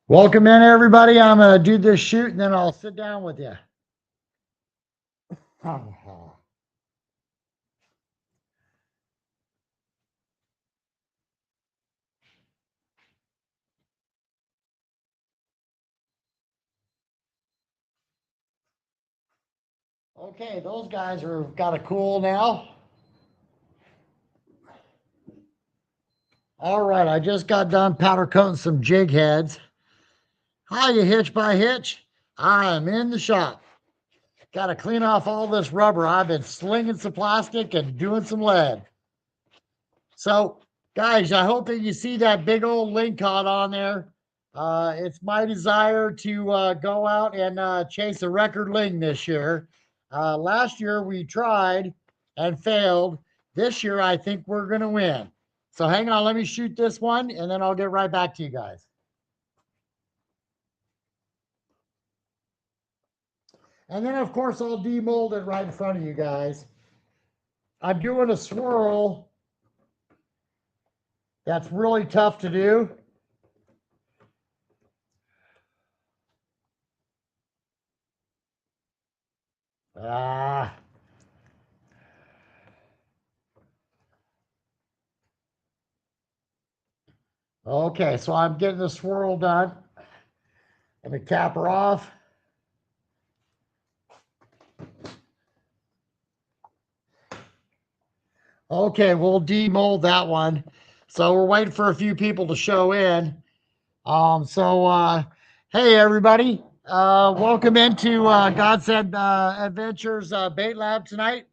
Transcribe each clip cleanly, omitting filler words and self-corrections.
Welcome in, everybody. I'm going to do this shoot and then I'll sit down with you. Okay, those guys are got a cool now. All right, I just got done powder coating some jig heads. Hi, you hitch by hitch. I'm in the shop. Got to clean off all this rubber. I've been slinging some plastic and doing some lead. So, guys, I hope that you see that big old ling cod on there. It's my desire to go out and chase a record ling this year. Last year we tried and failed. This year I think we're going to win. So hang on, let me shoot this one and then I'll get right back to you guys. And then, of course, I'll demold it right in front of you guys. I'm doing a swirl that's really tough to do. Ah. Okay, so I'm getting the swirl done. Let me cap her off. Okay, we'll demold that one. So we're waiting for a few people to show in. Hey everybody, welcome into Godsend Adventures Bait Lab tonight.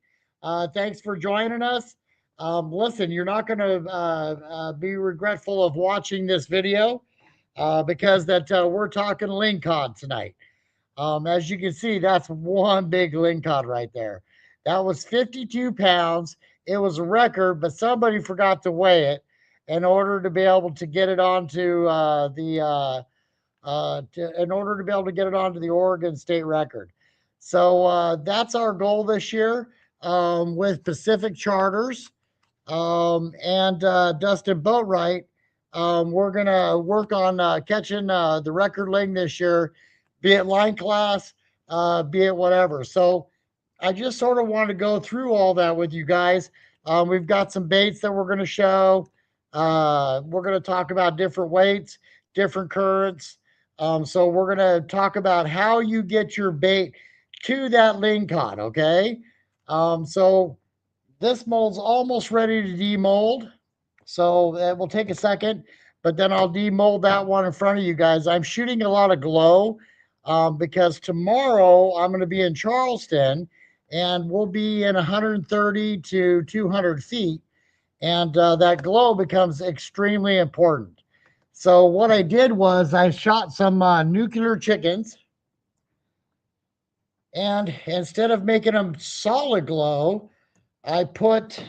Thanks for joining us. Listen, you're not going to be regretful of watching this video because we're talking ling cod tonight. As you can see, that's one big ling cod right there. That was 52 pounds. It was a record, but somebody forgot to weigh it in order to be able to get it onto in order to be able to get it onto the Oregon state record. So that's our goal this year with Pacific Charters and Dustin Boatwright. We're going to work on catching the record ling this year, be it line class, be it whatever. So I just sort of want to go through all that with you guys. We've got some baits that we're going to show. We're going to talk about different weights, different currents. So we're going to talk about how you get your bait to that ling cod, okay? So this mold's almost ready to demold. So it will take a second, but then I'll demold that one in front of you guys. I'm shooting a lot of glow because tomorrow I'm going to be in Charleston and we'll be in 130 to 200 feet. And that glow becomes extremely important. So what I did was I shot some nuclear chickens. And instead of making them solid glow, I put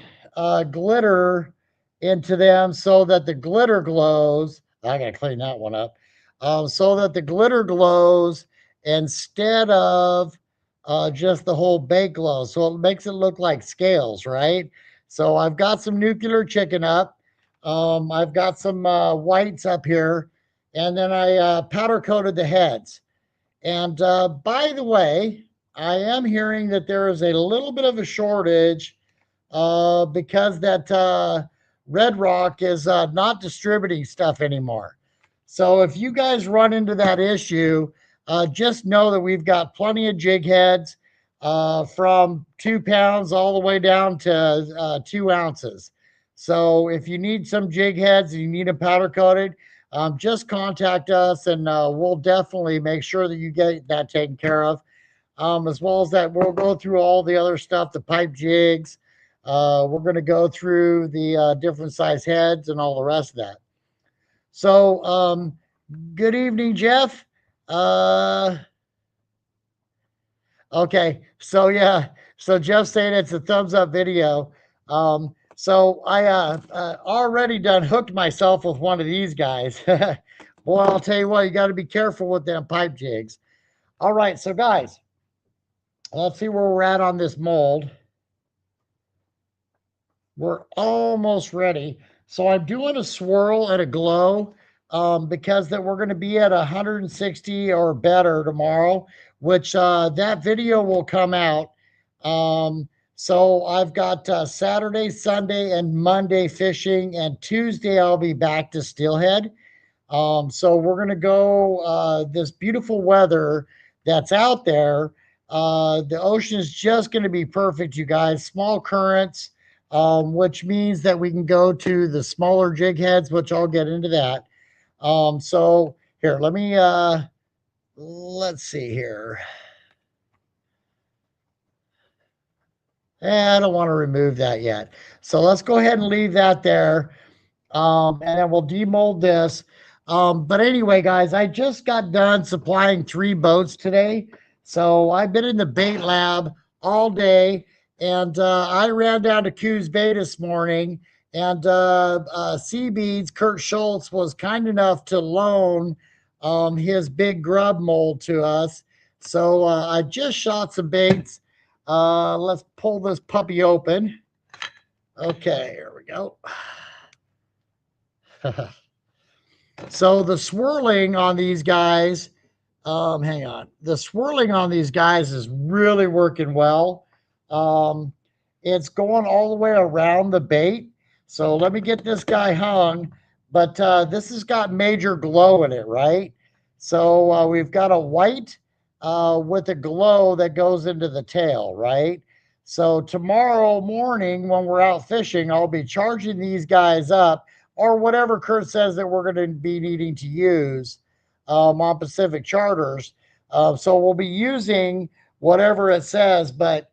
glitter into them so that the glitter glows. I gotta clean that one up. So that the glitter glows instead of just the whole bait glow. So it makes it look like scales, right? So I've got some nuclear chicken up. I've got some whites up here. And then I powder coated the heads. And by the way, I am hearing that there is a little bit of a shortage because that Red Rock is not distributing stuff anymore. So if you guys run into that issue, just know that we've got plenty of jig heads from 2 pounds all the way down to 2 ounces. So if you need some jig heads and you need them powder coated, just contact us and we'll definitely make sure that you get that taken care of. As well as that, we'll go through all the other stuff, the pipe jigs. We're going to go through the different size heads and all the rest of that. So, good evening, Jeff. Okay, so yeah, so Jeff saying it's a thumbs up video. So I already done hooked myself with one of these guys. Boy, I'll tell you what, you got to be careful with them pipe jigs. All right, so guys, let's see where we're at on this mold. We're almost ready. So I'm doing a swirl and a glow because that we're going to be at 160 or better tomorrow, which that video will come out. Um, so I've got Saturday, Sunday, and Monday fishing, and Tuesday I'll be back to Steelhead. So we're going to go this beautiful weather that's out there. The ocean is just going to be perfect, you guys. Small currents, which means that we can go to the smaller jig heads, which I'll get into that. So here, let's see here. I don't want to remove that yet. So let's go ahead and leave that there. And then we'll demold this. But anyway, guys, I just got done supplying 3 boats today. So I've been in the bait lab all day, and I ran down to Coos Bay this morning, and Seabeads, Kurt Schultz, was kind enough to loan his big grub mold to us. So I just shot some baits. Let's pull this puppy open. Okay, here we go. So the swirling on these guys, hang on. The swirling on these guys is really working well. Um, it's going all the way around the bait. So let me get this guy hung. But this has got major glow in it, right? So we've got a white with a glow that goes into the tail, right? So tomorrow morning when we're out fishing, I'll be charging these guys up or whatever Kurt says that we're going to be needing to use on Pacific charters. So we'll be using whatever it says, but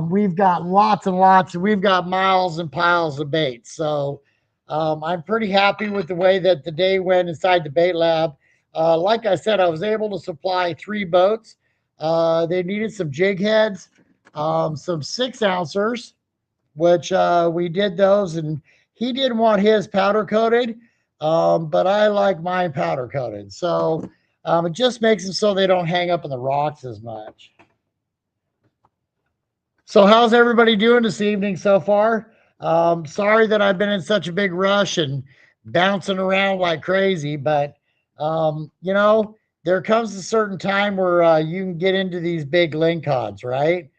we've got lots and lots, we've got miles and piles of bait. So I'm pretty happy with the way that the day went inside the bait lab. Like I said, I was able to supply 3 boats. They needed some jig heads, some 6 ouncers, which we did those, and he didn't want his powder coated, but I like mine powder coated. So it just makes them so they don't hang up in the rocks as much. So how's everybody doing this evening so far? Sorry that I've been in such a big rush and bouncing around like crazy, but you know, there comes a certain time where you can get into these big lincods, right?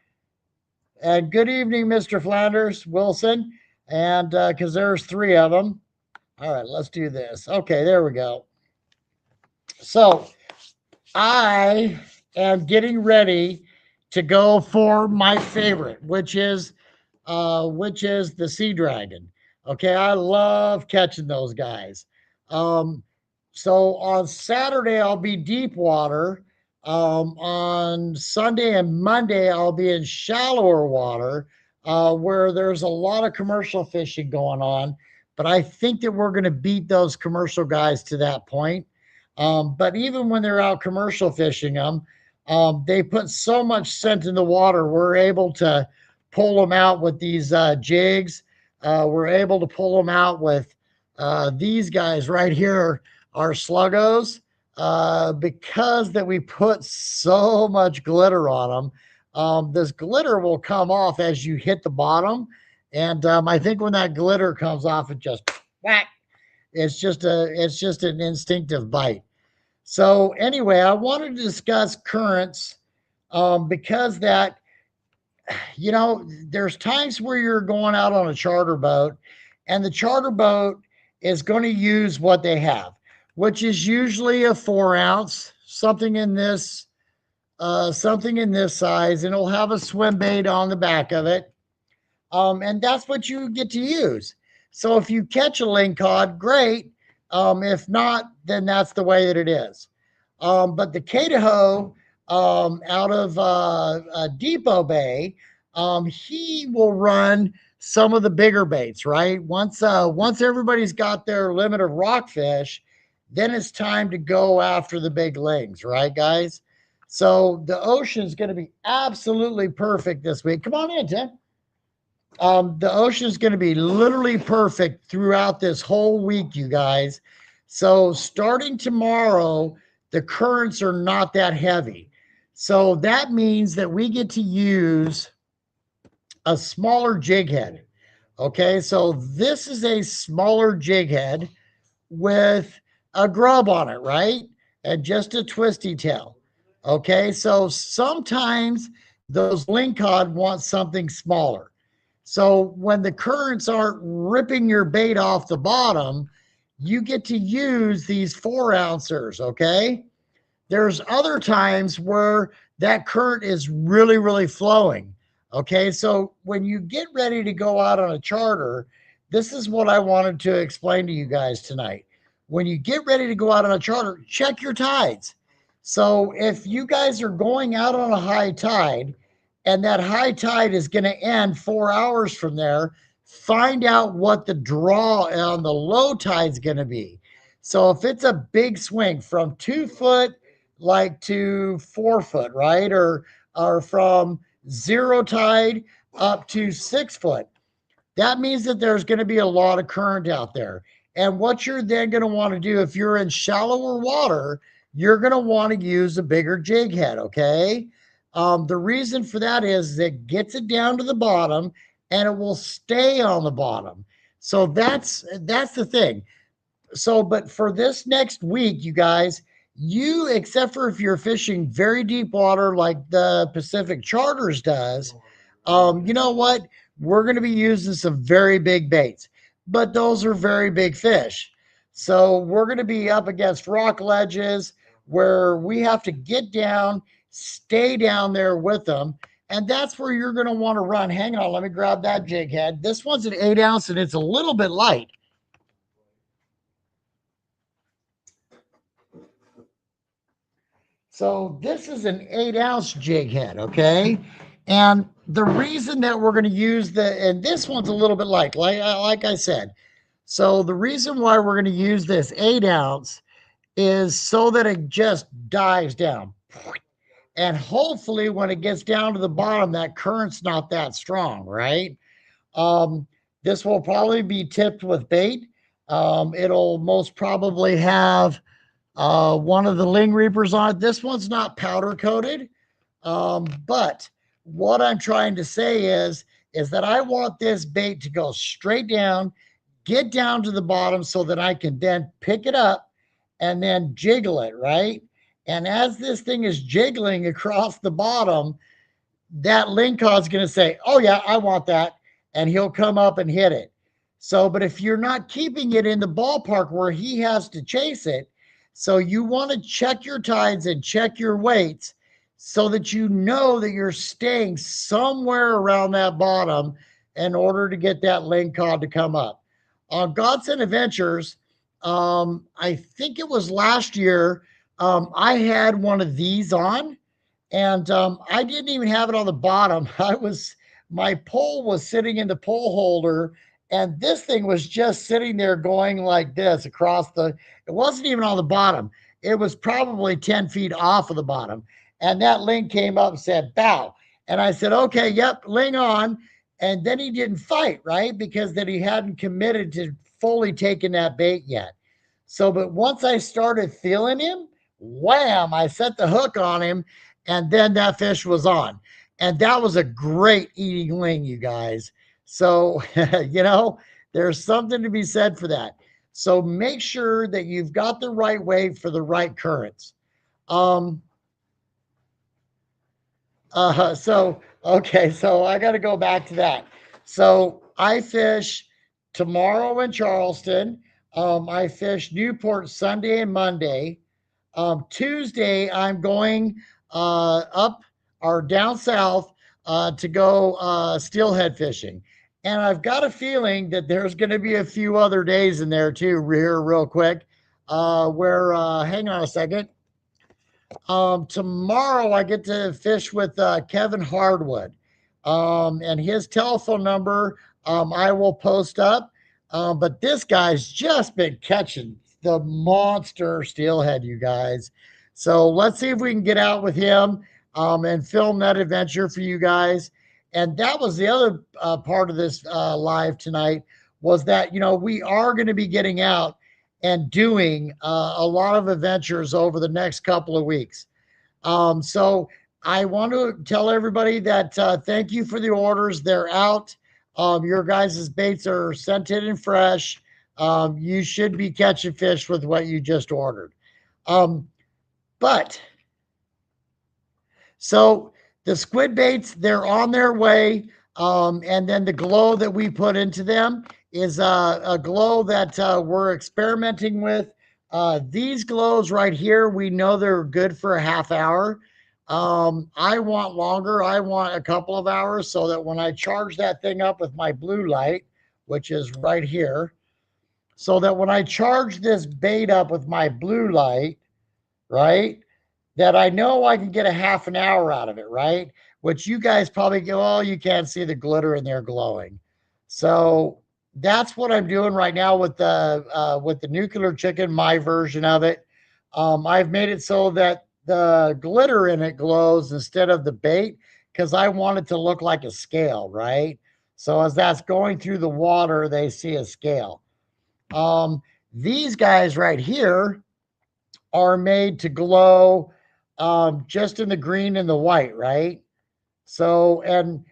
And good evening, Mr. Flanders Wilson. And because there's 3 of them. All right, let's do this. Okay, there we go. So I am getting ready to go for my favorite, which is the sea dragon. Okay, I love catching those guys. Um, so on Saturday I'll be deep water. On Sunday and Monday I'll be in shallower water, where there's a lot of commercial fishing going on. But I think that we're going to beat those commercial guys to that point. But even when they're out commercial fishing them, they put so much scent in the water. We're able to pull them out with these jigs. We're able to pull them out with these guys right here, our sluggos, because that we put so much glitter on them. This glitter will come off as you hit the bottom, and I think when that glitter comes off, it just whack. It's just an instinctive bite. So anyway, I wanted to discuss currents because that there's times where you're going out on a charter boat, and the charter boat is going to use what they have, which is usually a 4 ounce, something in this size, and it'll have a swim bait on the back of it. And that's what you get to use. So if you catch a lingcod, great. If not, then that's the way that it is. But the Catahoe out of Depot Bay, he will run some of the bigger baits, right? Once everybody's got their limit of rockfish, then it's time to go after the big lings, right, guys? So the ocean's going to be absolutely perfect this week. Come on in, Tim. The ocean is going to be literally perfect throughout this whole week, you guys. So starting tomorrow, the currents are not that heavy. So that means that we get to use a smaller jig head. Okay, so this is a smaller jig head with a grub on it, right? And just a twisty tail. Okay, so sometimes those lingcod want something smaller. So when the currents aren't ripping your bait off the bottom, you get to use these 4 ouncers. Okay, there's other times where that current is really, really flowing. Okay, so when you get ready to go out on a charter, this is what I wanted to explain to you guys tonight. When you get ready to go out on a charter, check your tides. So if you guys are going out on a high tide and that high tide is going to end 4 hours from there, find out what the draw on the low tide is going to be. So if it's a big swing from 2 foot like to 4 foot, right? Or from zero tide up to 6 foot. That means that there's going to be a lot of current out there. And what you're then going to want to do if you're in shallower water, you're going to want to use a bigger jig head, okay? The reason for that is it gets it down to the bottom and it will stay on the bottom. So that's the thing. So, but for this next week, you guys, you, except for if you're fishing very deep water like the Pacific Charters does, you know what? We're going to be using some very big baits, but those are very big fish. So we're going to be up against rock ledges where we have to get down, stay down there with them. And that's where you're going to want to run. Hang on, let me grab that jig head. This one's an 8 ounce and it's a little bit light. So this is an 8 ounce jig head, okay? And the reason that we're going to use and this one's a little bit light, like I said. So the reason why we're going to use this 8 ounce is so that it just dives down. And hopefully when it gets down to the bottom, that current's not that strong, right? Um, this will probably be tipped with bait. It'll most probably have one of the Ling Reapers on it. This one's not powder coated, but what I'm trying to say is that I want this bait to go straight down, get down to the bottom so that I can then pick it up and then jiggle it, right? And as this thing is jiggling across the bottom, that lingcod's going to say, "Oh yeah, I want that," and he'll come up and hit it. So, but if you're not keeping it in the ballpark where he has to chase it, so you want to check your tides and check your weights so that you know that you're staying somewhere around that bottom in order to get that lingcod to come up. On Godsend Adventures, I think it was last year, I had one of these on and I didn't even have it on the bottom. My pole was sitting in the pole holder, and this thing was just sitting there going like this across it wasn't even on the bottom. It was probably 10 feet off of the bottom. And that ling came up and said, "Bow." And I said, "Okay, yep, ling on." And then he didn't fight, right? Because then he hadn't committed to fully taking that bait yet. So, but once I started feeling him, wham, I set the hook on him and then that fish was on. And that was a great eating ling, you guys. So, there's something to be said for that. So make sure that you've got the right weight for the right currents. Um, so I got to go back to that. So I fish tomorrow in Charleston. I fish Newport Sunday and Monday. Tuesday, I'm going up or down south to go steelhead fishing. And I've got a feeling that there's going to be a few other days in there too, here, real quick. Hang on a second. Tomorrow I get to fish with Kevin Hardwood. And his telephone number I will post up. But this guy's just been catching the monster steelhead, you guys. So let's see if we can get out with him and film that adventure for you guys. And that was the other part of this live tonight was that, we are going to be getting out and doing a lot of adventures over the next couple of weeks. So I want to tell everybody that thank you for the orders. They're out. Your guys' baits are scented and fresh. you should be catching fish with what you just ordered. Um, but so the squid baits, they're on their way. And then the glow that we put into them is a glow that we're experimenting with. These glows right here, we know they're good for a half hour. I want longer. I want a couple of hours so that when I charge that thing up with my blue light, which is right here, so that when I charge this bait up with my blue light, right, that I know I can get a half an hour out of it, right? Which you guys probably go, oh, you can't see the glitter in there glowing. So that's what I'm doing right now with the nuclear chicken, my version of it. I've made it so that the glitter in it glows instead of the bait because I want it to look like a scale, right? So as that's going through the water, they see a scale. Um, these guys right here are made to glow just in the green and the white, right? So and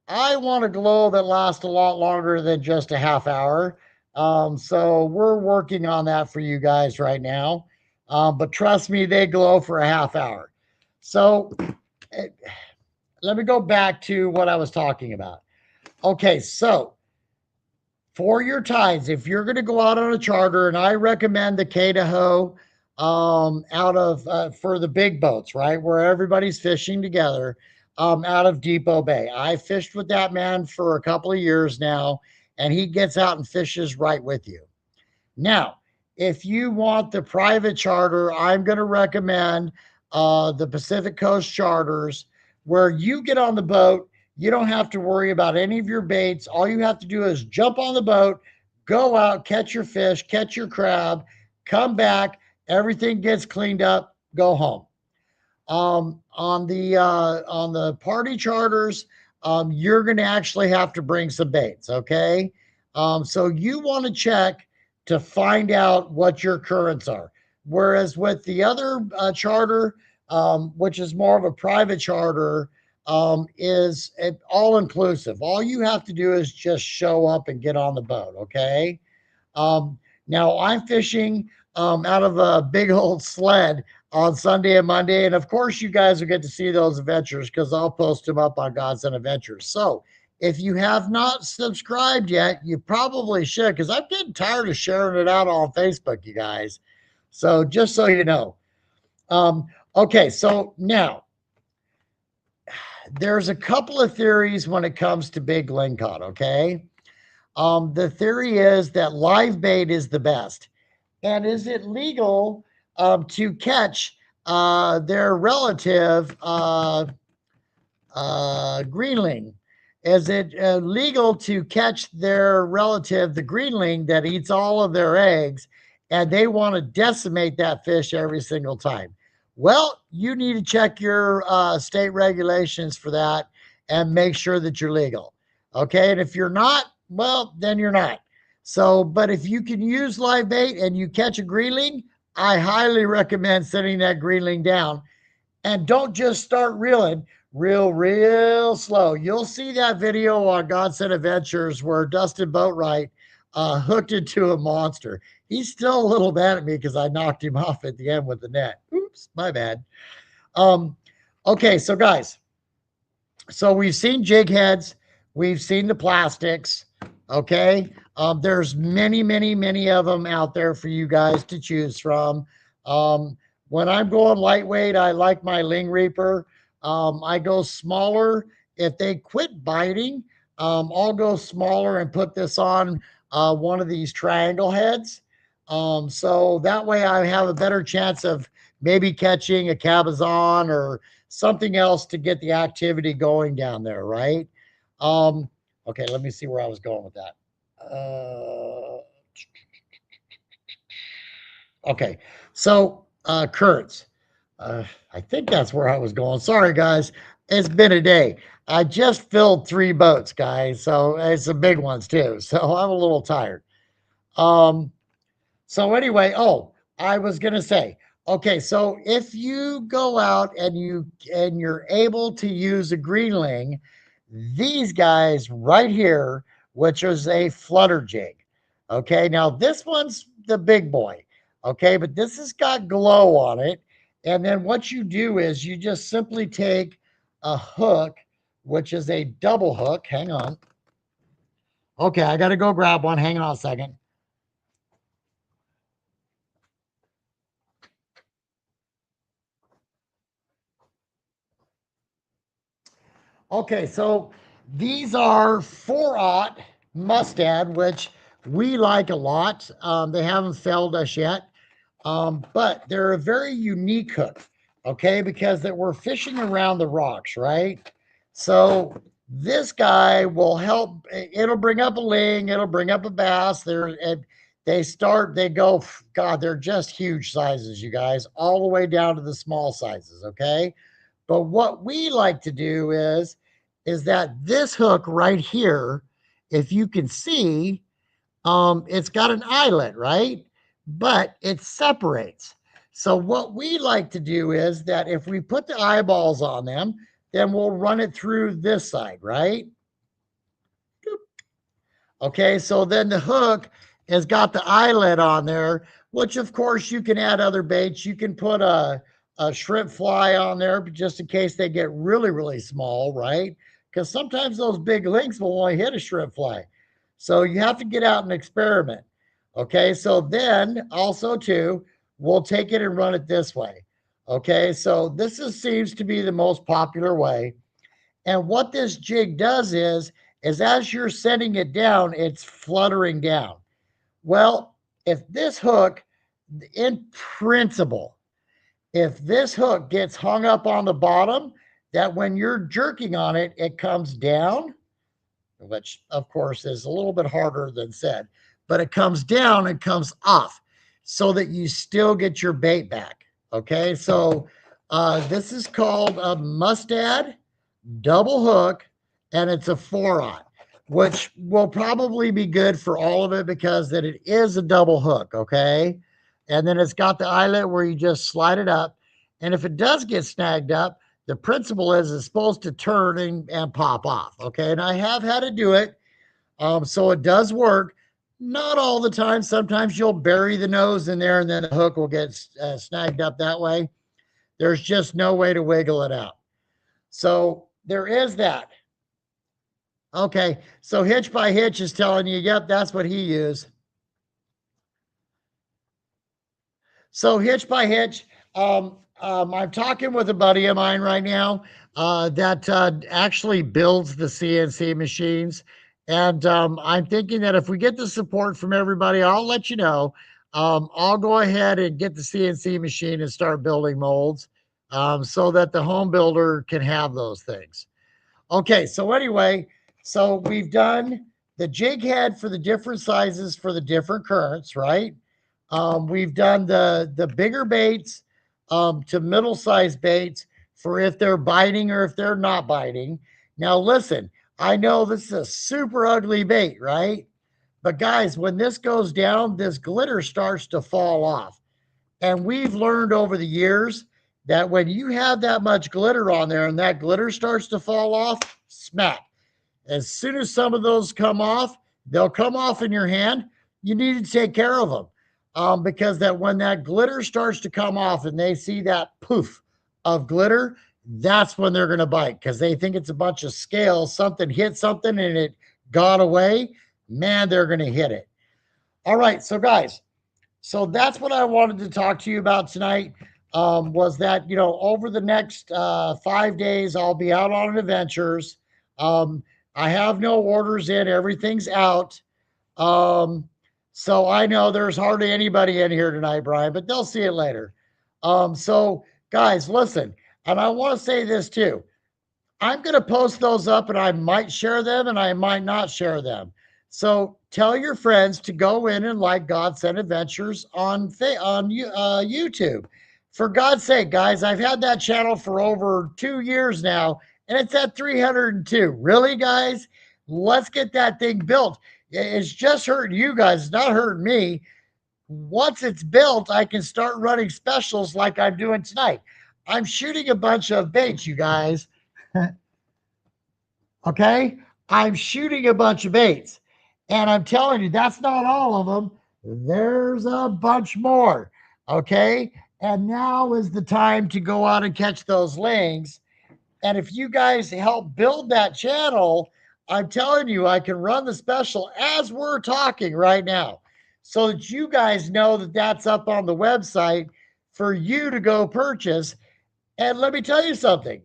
I want a glow that lasts a lot longer than just a half hour. So we're working on that for you guys right now. But trust me, they glow for a half hour. So eh, let me go back to what I was talking about. Okay, so for your tides, if you're going to go out on a charter, and I recommend the K-Tahoe out of for the big boats, right, where everybody's fishing together, out of Depot Bay. I fished with that man for a couple of years now, and he gets out and fishes right with you. Now, if you want the private charter, I'm going to recommend the Pacific Coast charters where you get on the boat. You don't have to worry about any of your baits. All you have to do is jump on the boat, go out, catch your fish, catch your crab, come back, everything gets cleaned up, go home. On the party charters, you're going to actually have to bring some baits. Okay, so you want to check to find out what your currents are. Whereas with the other charter, which is more of a private charter, is all inclusive. All you have to do is just show up and get on the boat. Okay. Now I'm fishing out of a big old sled on Sunday and Monday. And of course, you guys will get to see those adventures because I'll post them up on Godsend Adventures. So if you have not subscribed yet, you probably should because I'm getting tired of sharing it out on Facebook, you guys. So just so you know. Okay, so now there's a couple of theories when it comes to big lingcod, okay? The theory is that live bait is the best. And is it legal to catch their relative greenling? Is it legal to catch their relative, the greenling, that eats all of their eggs, and they want to decimate that fish every single time? Well, you need to check your state regulations for that and make sure that you're legal. Okay. And if you're not, well, then you're not. So, but if you can use live bait and you catch a greenling, I highly recommend setting that greenling down and don't just start reeling. Real slow. You'll see that video on Godsend Adventures where Dustin Boatwright hooked into a monster. He's still a little mad at me because I knocked him off at the end with the net. Oops, my bad. Um, okay, so guys, so we've seen jig heads, we've seen the plastics. Okay, there's many of them out there for you guys to choose from. When I'm going lightweight, I like my Ling Reaper. I go smaller. If they quit biting, I'll go smaller and put this on one of these triangle heads. So that way I have a better chance of maybe catching a cabezon or something else to get the activity going down there, right? Okay, let me see where I was going with that. Okay, so currents. I think that's where I was going. Sorry, guys. It's been a day. I just filled 3 boats, guys. So it's some big ones too. So I'm a little tired. Um, so anyway, oh, I was gonna say, okay, so if you go out and you're able to use a greenling, these guys right here, which is a flutter jig. Okay, now this one's the big boy. Okay, but this has got glow on it. And then what you do is you just simply take a hook, which is a double hook. Hang on. Okay, I got to go grab one. Hang on a second. Okay, so these are 4/0 mustad, which we like a lot. They haven't failed us yet, but they're a very unique hook, okay, because that we're fishing around the rocks, right? So this guy will help. It'll bring up a ling, it'll bring up a bass. They go, God, they're just huge sizes, you guys, all the way down to the small sizes, okay? But what we like to do is that this hook right here, if you can see, it's got an eyelet, right? But it separates. So what we like to do is that if we put the eyeballs on them, then we'll run it through this side, right? Okay, so then the hook has got the eyelet on there, which of course you can add other baits. You can put a shrimp fly on there just in case they get really, really small, right? Because sometimes those big links will only hit a shrimp fly. So you have to get out and experiment. Okay, so then also too, we'll take it and run it this way. Okay, so seems to be the most popular way. And what this jig does is as you're sending it down, it's fluttering down. Well, if this hook, in principle, if this hook gets hung up on the bottom, that when you're jerking on it, it comes down, which of course is a little bit harder than said, but it comes down and comes off so that you still get your bait back. Okay, so this is called a mustad double hook, and it's a 4/0, which will probably be good for all of it because that it is a double hook, okay? And then it's got the eyelet where you just slide it up. And if it does get snagged up, the principle is it's supposed to turn and pop off, okay? And I have had to do it, so it does work. Not all the time. Sometimes you'll bury the nose in there and then the hook will get snagged up that way. There's just no way to wiggle it out. So there is that. Okay, so Hitch by Hitch is telling you, yep, that's what he used. So Hitch by Hitch, I'm talking with a buddy of mine right now that actually builds the CNC machines, and I'm thinking that if we get the support from everybody, I'll let you know. I'll go ahead and get the CNC machine and start building molds, so that the home builder can have those things. Okay, so anyway, so we've done the jig head for the different sizes for the different currents, right? We've done the bigger baits to middle sized baits for if they're biting or if they're not biting. Now, listen, I know this is a super ugly bait, right? But guys, when this goes down, this glitter starts to fall off. And we've learned over the years that when you have that much glitter on there and that glitter starts to fall off, smack. As soon as some of those come off, they'll come off in your hand. You need to take care of them, because that when that glitter starts to come off and they see that poof of glitter, that's when they're going to bite because they think it's a bunch of scales. Something hit something and it got away. Man, they're going to hit it. All right, so guys, so that's what I wanted to talk to you about tonight. Was that over the next 5 days I'll be out on adventures. I have no orders in; everything's out. Um, so I know there's hardly anybody in here tonight, Brian, but they'll see it later. So guys, listen, and I want to say this too. I'm going to post those up and I might share them and I might not share them. So tell your friends to go in and like God Sent Adventures on YouTube. For God's sake, guys, I've had that channel for over 2 years now and it's at 302. Really, guys? Let's get that thing built. It's just hurting you guys, it's not hurting me. Once it's built, I can start running specials like I'm doing tonight. I'm shooting a bunch of baits, you guys. Okay, I'm shooting a bunch of baits, And I'm telling you, that's not all of them. There's a bunch more. Okay. And now is the time to go out and catch those lings. And if you guys help build that channel, I'm telling you, I can run the special as we're talking right now so that you guys know that that's up on the website for you to go purchase. And let me tell you something.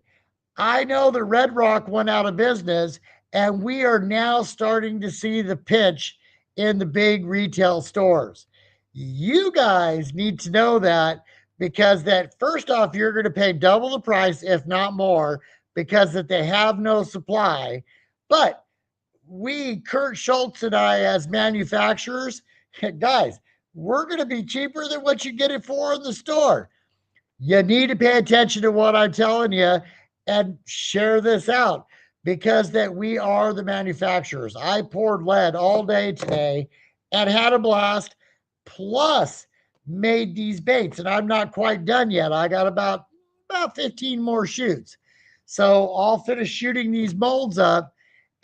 I know that Red Rock went out of business, and we are now starting to see the pinch in the big retail stores. You guys need to know that because that first off, you're going to pay double the price, if not more, because that they have no supply. But we, Kurt Schultz and I, as manufacturers, guys, we're going to be cheaper than what you get it for in the store. You need to pay attention to what I'm telling you and share this out because that we are the manufacturers. I poured lead all day today and had a blast, plus made these baits, and I'm not quite done yet. I got about 15 more shoots. So I'll finish shooting these molds up,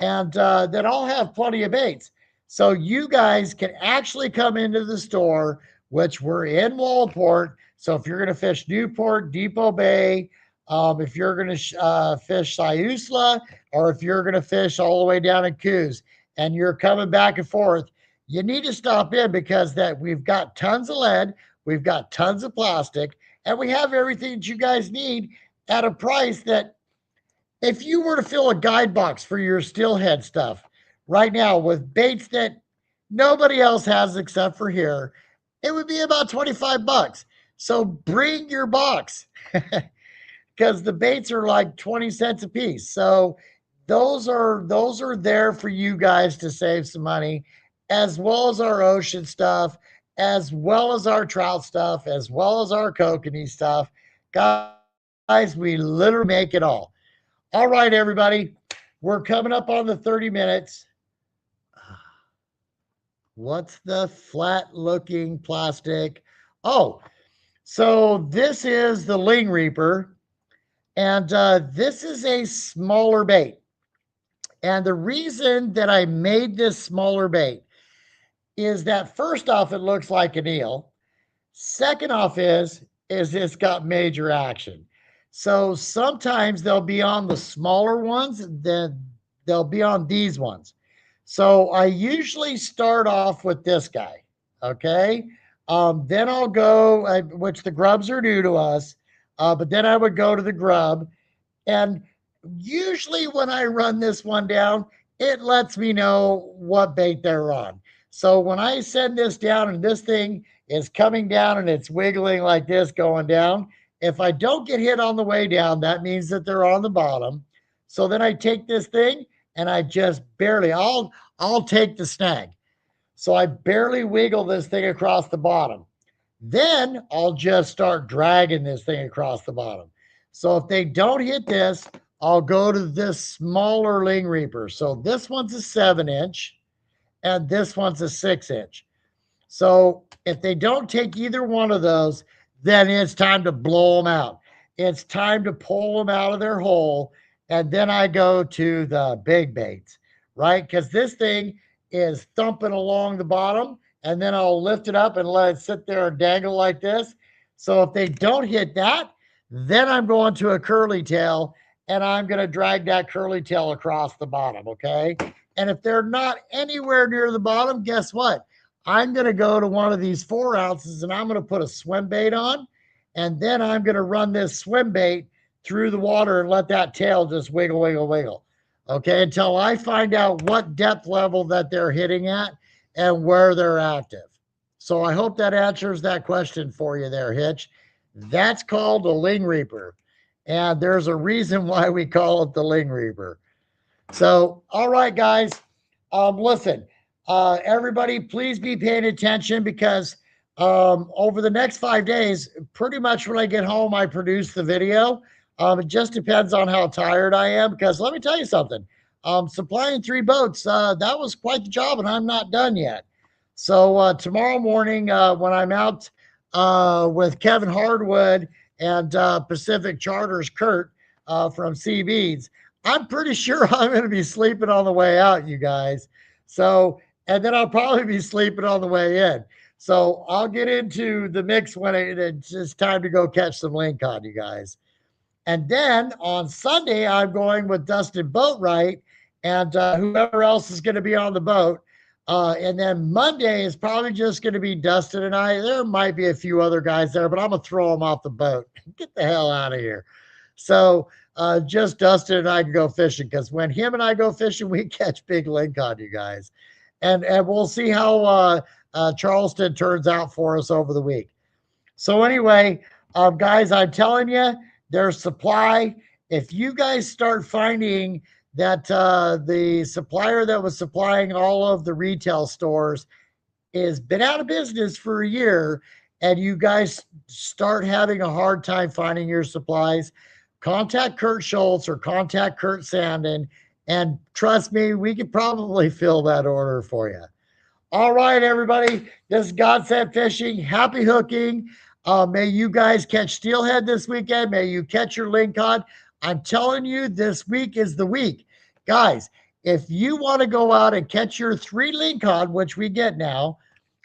and then I'll have plenty of baits. So you guys can actually come into the store, which we're in Walport. So if you're going to fish Newport, Depot Bay, if you're going to fish Siusla, or if you're going to fish all the way down in Coos, and you're coming back and forth, you need to stop in because that we've got tons of lead, we've got tons of plastic, and we have everything that you guys need at a price that if you were to fill a guide box for your steelhead stuff right now with baits that nobody else has except for here, it would be about 25 bucks. So bring your box because the baits are like 20 cents a piece. So those are there for you guys to save some money, as well as our ocean stuff, as well as our trout stuff, as well as our kokanee stuff. Guys, we literally make it all. All right, everybody. We're coming up on the 30 minutes. What's the flat looking plastic? Oh, so this is the Ling Reaper, and this is a smaller bait. And the reason that I made this smaller bait is that first off, it looks like an eel. Second off is it's got major action. So sometimes they'll be on the smaller ones, then they'll be on these ones. So I usually start off with this guy. Okay. Then I'll go, which the grubs are new to us, but then I would go to the grub. And usually when I run this one down, it lets me know what bait they're on. So when I send this down and this thing is coming down and it's wiggling like this going down, if I don't get hit on the way down, that means that they're on the bottom. So then I take this thing and I just barely, I'll take the snag. So I barely wiggle this thing across the bottom. Then I'll just start dragging this thing across the bottom. So if they don't hit this, I'll go to this smaller Ling Reaper. So this one's a 7-inch and this one's a 6-inch. So if they don't take either one of those, then it's time to blow them out. It's time to pull them out of their hole. And then I go to the big baits, right? Because this thing is thumping along the bottom, and then I'll lift it up and let it sit there and dangle like this. So if they don't hit that, then I'm going to a curly tail and I'm going to drag that curly tail across the bottom. Okay. And if they're not anywhere near the bottom, guess what? I'm going to go to one of these 4 ounces and I'm going to put a swim bait on. And then I'm going to run this swim bait through the water and let that tail just wiggle, wiggle, wiggle. Okay. Until I find out what depth level that they're hitting at and where they're active. So I hope that answers that question for you there, Hitch. That's called a Ling Reaper. And there's a reason why we call it the Ling Reaper. So, all right, guys. Listen, everybody, please be paying attention because over the next 5 days, pretty much when I get home, I produce the video. It just depends on how tired I am because let me tell you something. Supplying 3 boats, that was quite the job, and I'm not done yet. So tomorrow morning, when I'm out with Kevin Hardwood and Pacific Charters Kurt from Sea Beads, I'm pretty sure I'm going to be sleeping on the way out, you guys. So and then I'll probably be sleeping on the way in. So I'll get into the mix when it's just time to go catch some ling cod, you guys. And then on Sunday, I'm going with Dustin Boatwright and whoever else is going to be on the boat. And then Monday is probably just going to be Dustin and I. There might be a few other guys there, but I'm going to throw them off the boat. Get the hell out of here. So just Dustin and I can go fishing because when him and I go fishing, we catch big ling cod, you guys. And we'll see how Charleston turns out for us over the week. So anyway, guys, I'm telling you, there's supply. If you guys start finding that the supplier that was supplying all of the retail stores is been out of business for a year, and you guys start having a hard time finding your supplies, contact Kurt Schultz or contact Kurt Sandin, and trust me, we could probably fill that order for you. All right, everybody. This is God Said Fishing. Happy hooking. May you guys catch steelhead this weekend. May you catch your ling cod. I'm telling you, this week is the week. Guys, if you want to go out and catch your 3 ling cod, which we get now,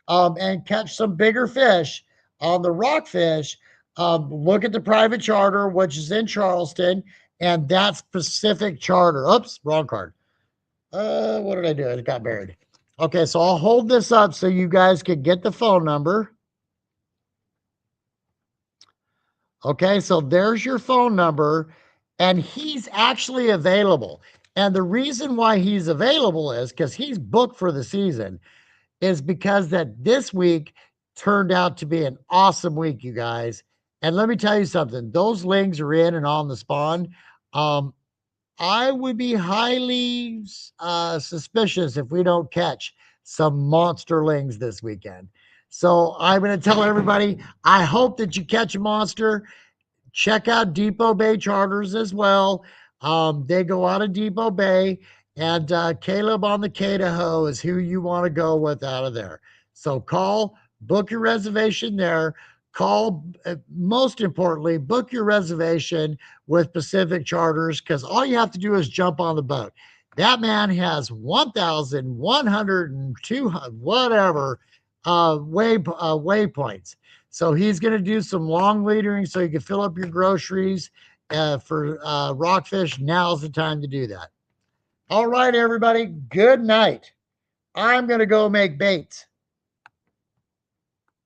and catch some bigger fish on the rockfish, look at the private charter, which is in Charleston, and that's Pacific Charter. Oops, wrong card. What did I do? It got buried. Okay, so I'll hold this up so you guys can get the phone number. Okay, so there's your phone number, and he's actually available. And the reason why he's available is because he's booked for the season, is because that this week turned out to be an awesome week, you guys. And let me tell you something, those lings are in and on the spawn. Um, I would be highly suspicious if we don't catch some monsterlings this weekend. So I'm going to tell everybody, I hope that you catch a monster. Check out Depot Bay Charters as well. They go out of Depot Bay, and Caleb on the Cadaho is who you want to go with out of there. So call, book your reservation there. Call, most importantly, book your reservation with Pacific Charters because all you have to do is jump on the boat. That man has 1,102 whatever waypoints. So he's going to do some long leadering so you can fill up your groceries for rockfish. Now's the time to do that. All right, everybody. Good night. I'm going to go make baits.